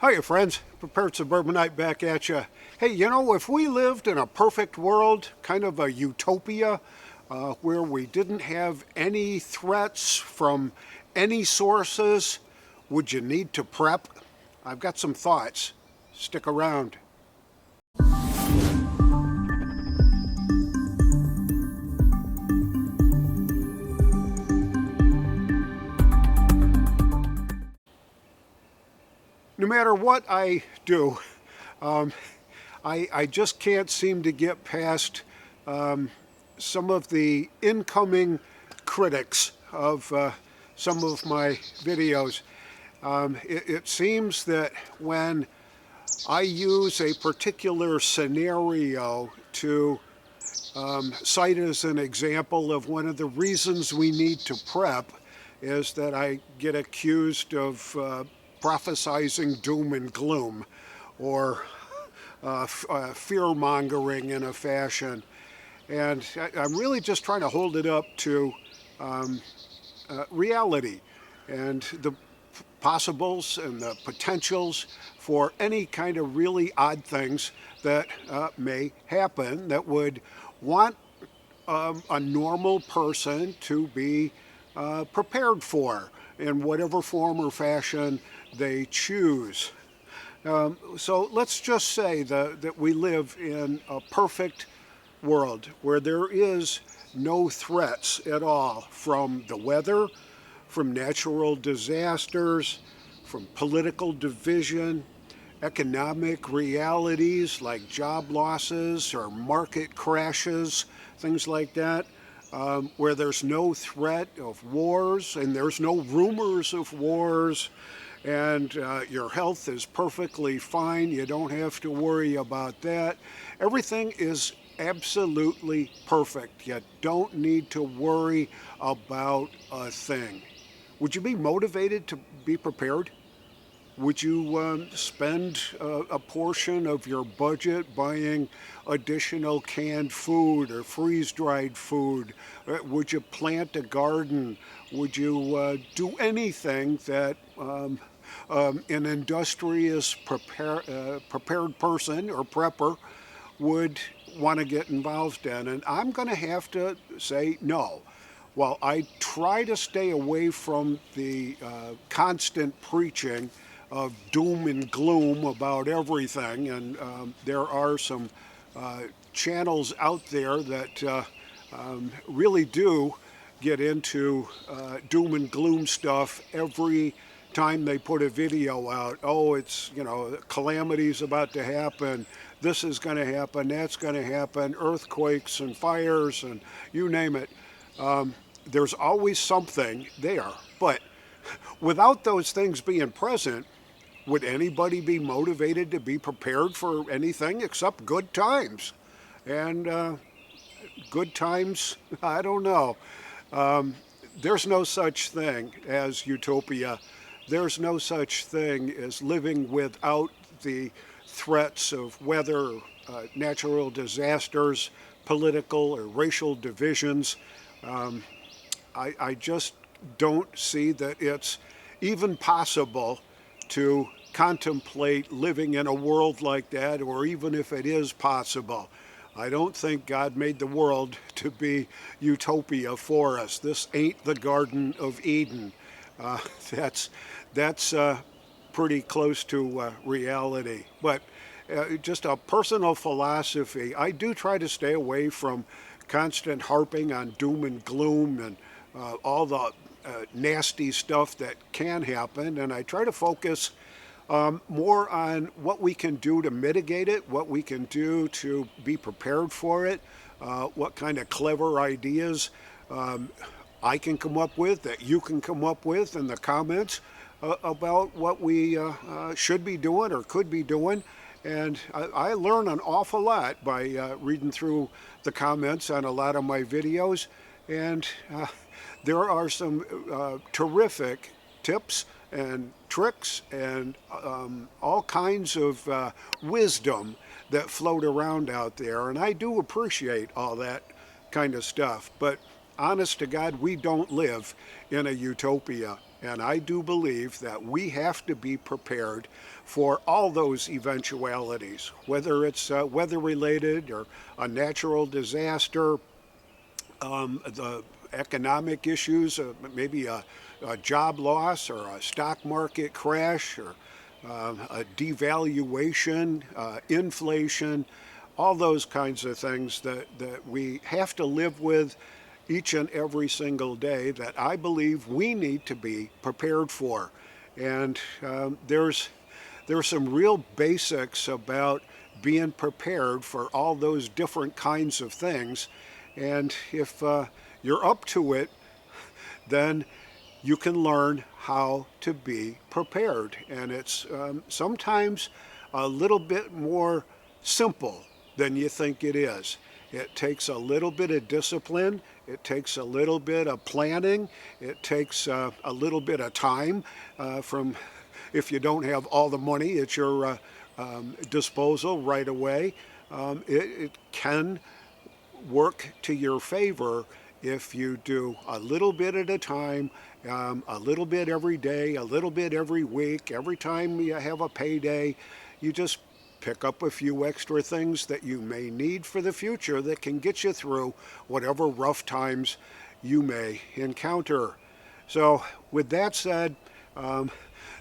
Hiya friends, Prepared Suburbanite back at you. Hey, you know, if we lived in a perfect world, kind of a utopia, where we didn't have any threats from any sources, would you need to prep? I've got some thoughts. Stick around. No matter what I do, um, I just can't seem to get past some of the incoming critics of some of my videos. It seems that when I use a particular scenario to cite as an example of one of the reasons we need to prep, is that I get accused of prophesizing doom and gloom, or fear-mongering in a fashion. And I'm really just trying to hold it up to reality and the possibles and the potentials for any kind of really odd things that may happen that would want a normal person to be prepared for in whatever form or fashion they choose. So let's just say that we live in a perfect world where there is no threats at all from the weather, from natural disasters, from political division, economic realities like job losses or market crashes, things like that, where there's no threat of wars and there's no rumors of wars, and your health is perfectly fine. You don't have to worry about that. Everything is absolutely perfect. You don't need to worry about a thing. Would you be motivated to be prepared? Would you spend a portion of your budget buying additional canned food or freeze-dried food? Would you plant a garden? Would you do anything that an industrious prepared person or prepper would want to get involved in? And I'm going to have to say no. While I try to stay away from the constant preaching of doom and gloom about everything, and there are some channels out there that really do get into doom and gloom stuff every time they put a video out. Oh, it's, you know, calamity's about to happen, this is going to happen, that's going to happen, earthquakes and fires and you name it. There's always something there, but without those things being present, would anybody be motivated to be prepared for anything except good times? And good times, I don't know. There's no such thing as utopia. There's no such thing as living without the threats of weather, natural disasters, political or racial divisions. I just don't see that it's even possible to contemplate living in a world like that, or even if it is possible. I don't think God made the world to be utopia for us. This ain't the Garden of Eden. That's pretty close to reality. But just a personal philosophy, I do try to stay away from constant harping on doom and gloom and all the nasty stuff that can happen, and I try to focus more on what we can do to mitigate it, what we can do to be prepared for it, what kind of clever ideas I can come up with, that you can come up with in the comments about what we should be doing or could be doing. And I learn an awful lot by reading through the comments on a lot of my videos, and there are some terrific tips and tricks and all kinds of wisdom that float around out there, and I do appreciate all that kind of stuff. But honest to God, we don't live in a utopia, And I do believe that we have to be prepared for all those eventualities, whether it's weather related or a natural disaster, the economic issues, maybe a job loss or a stock market crash or a devaluation, inflation, all those kinds of things that we have to live with each and every single day that I believe we need to be prepared for. And there's some real basics about being prepared for all those different kinds of things. And if you're up to it, then you can learn how to be prepared. And it's sometimes a little bit more simple than you think it is. It takes a little bit of discipline. It takes a little bit of planning. It takes a little bit of time from if you don't have all the money at your disposal right away. It can work to your favor if you do a little bit at a time, a little bit every day, a little bit every week. Every time you have a payday, you just pick up a few extra things that you may need for the future that can get you through whatever rough times you may encounter. So with that said,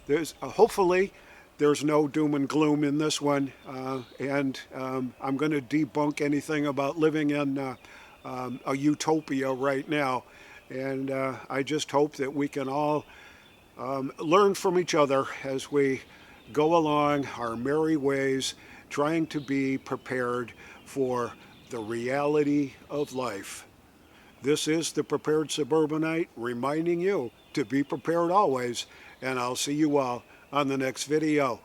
there's hopefully there's no doom and gloom in this one, and I'm going to debunk anything about living in a utopia right now. And I just hope that we can all learn from each other as we go along our merry ways, trying to be prepared for the reality of life. This is the Prepared Suburbanite reminding you to be prepared always, and I'll see you all on the next video.